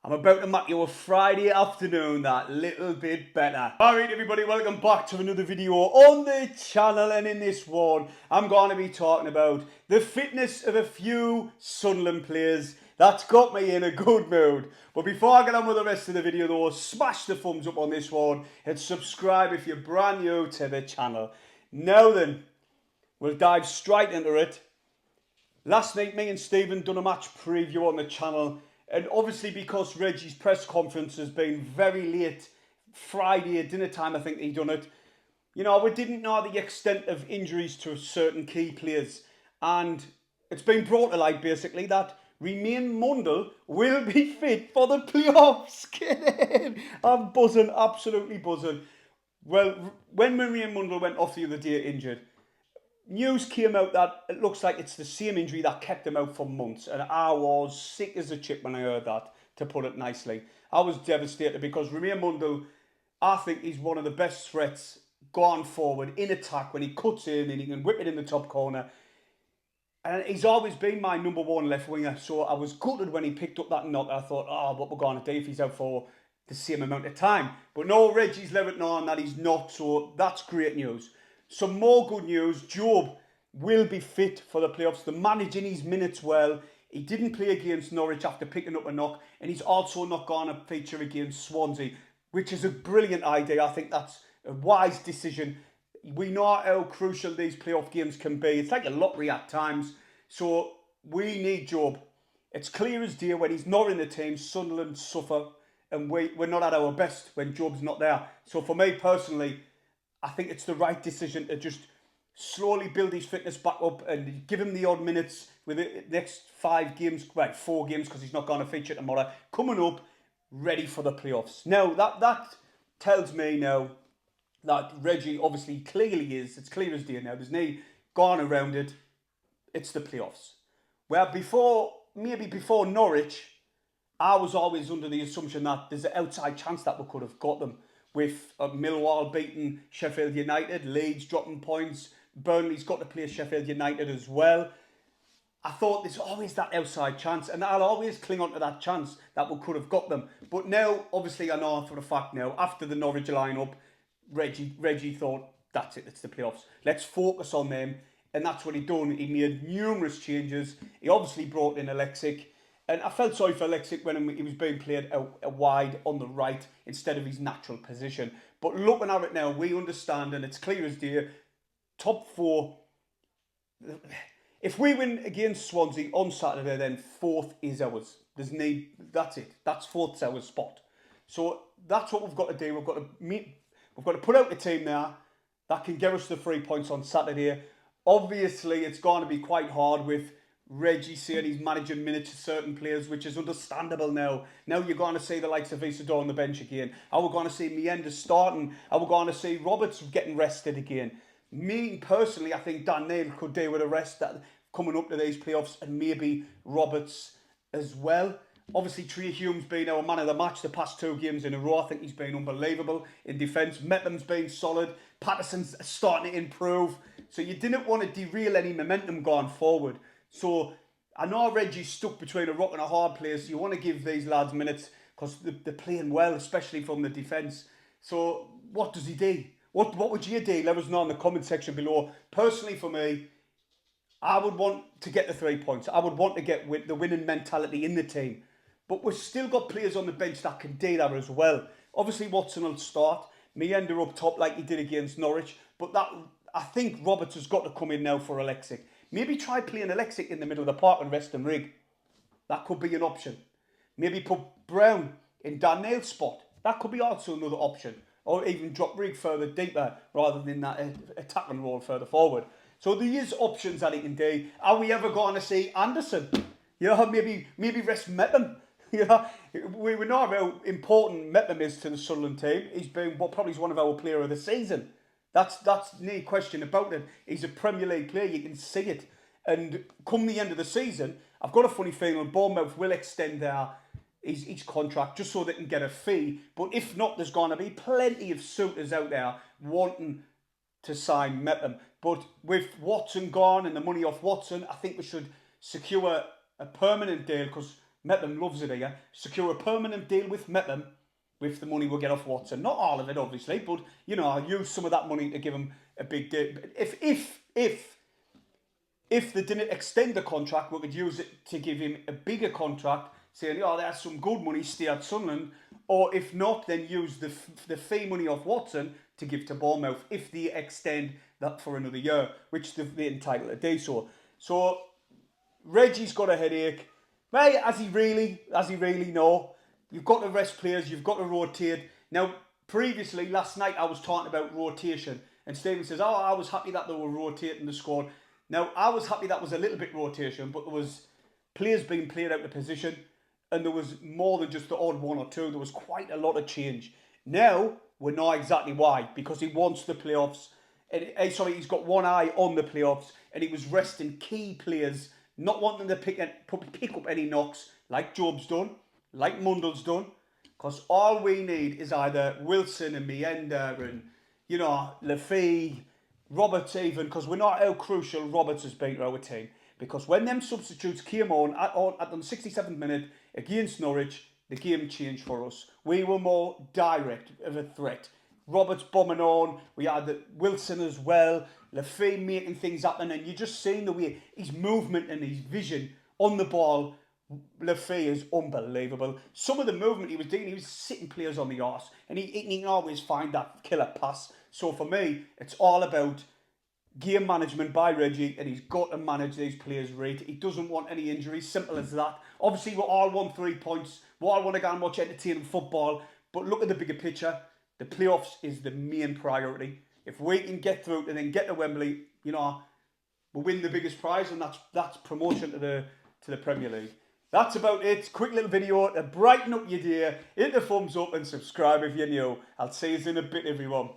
I'm about to make your Friday afternoon that little bit better. Alright everybody, welcome back to another video on the channel, and in this one I'm going to be talking about the fitness of a few Sunderland players that's got me in a good mood. But before I get on with the rest of the video though, smash the thumbs up on this one and subscribe if you're brand new to the channel. Now then, we'll dive straight into it. Last night, me and Stephen done a match preview on the channel, and obviously because Reggie's press conference has been very late, Friday at dinner time I think he done it, you know, we didn't know the extent of injuries to certain key players, and it's been brought to light basically that Remain Mundle will be fit for the playoffs. Kidding. I'm buzzing, absolutely buzzing. Well, when Remain Mundle went off the other day injured, news came out that it looks like it's the same injury that kept him out for months, and I was sick as a chip when I heard that, to put it nicely. I was devastated because Remain Mundle, I think he's one of the best threats going forward in attack when he cuts in and he can whip it in the top corner. And he's always been my number one left winger, so I was gutted when he picked up that knock. I thought, oh, what we're going to do if he's out for the same amount of time. But no, Reggie's let it known that he's not, so that's great news. Some more good news, Job will be fit for the playoffs. They're managing his minutes well. He didn't play against Norwich after picking up a knock, and he's also not going to feature against Swansea, which is a brilliant idea. I think that's a wise decision. We know how crucial these playoff games can be. It's like a lottery at times, so we need Job. It's clear as day when he's not in the team, Sunderland suffer, and we're not at our best when Job's not there. So for me personally, I think it's the right decision to just slowly build his fitness back up and give him the odd minutes with the next 5 games, right, 4 games because he's not going to feature tomorrow, coming up, ready for the playoffs. Now, that tells me now that Reggie obviously clearly is, it's clear as day now, there's no going around it, it's the playoffs. Where maybe before Norwich, I was always under the assumption that there's an outside chance that we could have got them, with Millwall beating Sheffield United, Leeds dropping points, Burnley's got to play Sheffield United as well. I thought there's always that outside chance, and I'll always cling on to that chance that we could have got them. But now, obviously, I know for a fact now, after the Norwich line-up, Reggie thought, that's it, it's the playoffs. Let's focus on them, and that's what he done. He made numerous changes. He obviously brought in Alexic, and I felt sorry for Alexic when he was being played out wide on the right instead of his natural position. But looking at it now, we understand, and it's clear as day, top 4. If we win against Swansea on Saturday, then 4th is ours. That's it. That's 4th's our spot. So that's what we've got to do. We've got to put out a team there that can give us the 3 points on Saturday. Obviously, it's going to be quite hard with Reggie saying he's managing minutes to certain players, which is understandable now. Now you're going to see the likes of Isidore on the bench again. Are we going to see Mienda starting? Are we going to see Roberts getting rested again? Me personally, I think Dan Neil could do with a rest that coming up to these playoffs, and maybe Roberts as well. Obviously, Trey Hume's been our man of the match the past 2 games in a row. I think he's been unbelievable in defence. Metham's been solid. Patterson's starting to improve. So you didn't want to derail any momentum going forward. So I know Reggie's stuck between a rock and a hard place. You want to give these lads minutes because they're playing well, especially from the defence. So what does he do? What would you do? Let us know in the comment section below. Personally, for me, I would want to get the 3 points. I would want to get the winning mentality in the team. But we've still got players on the bench that can do that as well. Obviously, Watson will start. Mienda up top like he did against Norwich. But I think Roberts has got to come in now for Alexic. Maybe try playing Alexic in the middle of the park and rest and Rig. That could be an option. Maybe put Brown in Dan Neil's spot. That could be also another option. Or even drop Rig further deeper rather than that attacking role further forward. So there is options that he can do. Are we ever going to see Anderson? Maybe rest Metham. We know how important Metham is to the Sunderland team. He's been probably one of our player of the season. That's no question about it. He's a Premier League player. You can see it. And come the end of the season, I've got a funny feeling Bournemouth will extend his contract just so they can get a fee. But if not, there's going to be plenty of suitors out there wanting to sign Metham. But with Watson gone and the money off Watson, I think we should secure a permanent deal because Mepham loves it here. Secure a permanent deal with Mepham with the money we'll get off Watson. Not all of it, obviously, but, you know, I'll use some of that money to give him a big deal. If they didn't extend the contract, we could use it to give him a bigger contract, saying, oh, there's some good money, stay at Sunderland. Or if not, then use the fee money off Watson to give to Bournemouth if they extend that for another year, which they're entitled to do so. So Reggie's got a headache. Well, as he really know? You've got to rest players, you've got to rotate. Now, previously, last night, I was talking about rotation. And Stephen says, oh, I was happy that they were rotating the squad. Now, I was happy that was a little bit rotation, but there was players being played out of position. And there was more than just the odd one or two. There was quite a lot of change. Now, we know exactly why. Because he wants the playoffs. And, he's got one eye on the playoffs. And he was resting key players, not wanting to pick up any knocks like Job's done, like Mundell's done. Because all we need is either Wilson and Meander and, you know, Lafay, Roberts even. Because we know how crucial Roberts has been to our team. Because when them substitutes came on at the 67th minute against Norwich, the game changed for us. We were more direct of a threat. Roberts bombing on. We had Wilson as well. Lafay making things happen. And you're just seeing the way his movement and his vision on the ball. Lafay is unbelievable. Some of the movement he was doing, he was sitting players on the arse. And he can always find that killer pass. So for me, it's all about game management by Reggie, and he's got to manage these players right. He doesn't want any injuries, simple as that. Obviously, we all want 3 points. We all want to go and watch entertaining football. But look at the bigger picture. The playoffs is the main priority. If we can get through and then get to Wembley, you know, we'll win the biggest prize, and that's promotion to the Premier League. That's about it. Quick little video to brighten up your day. Hit the thumbs up and subscribe if you're new. I'll see you in a bit, everyone.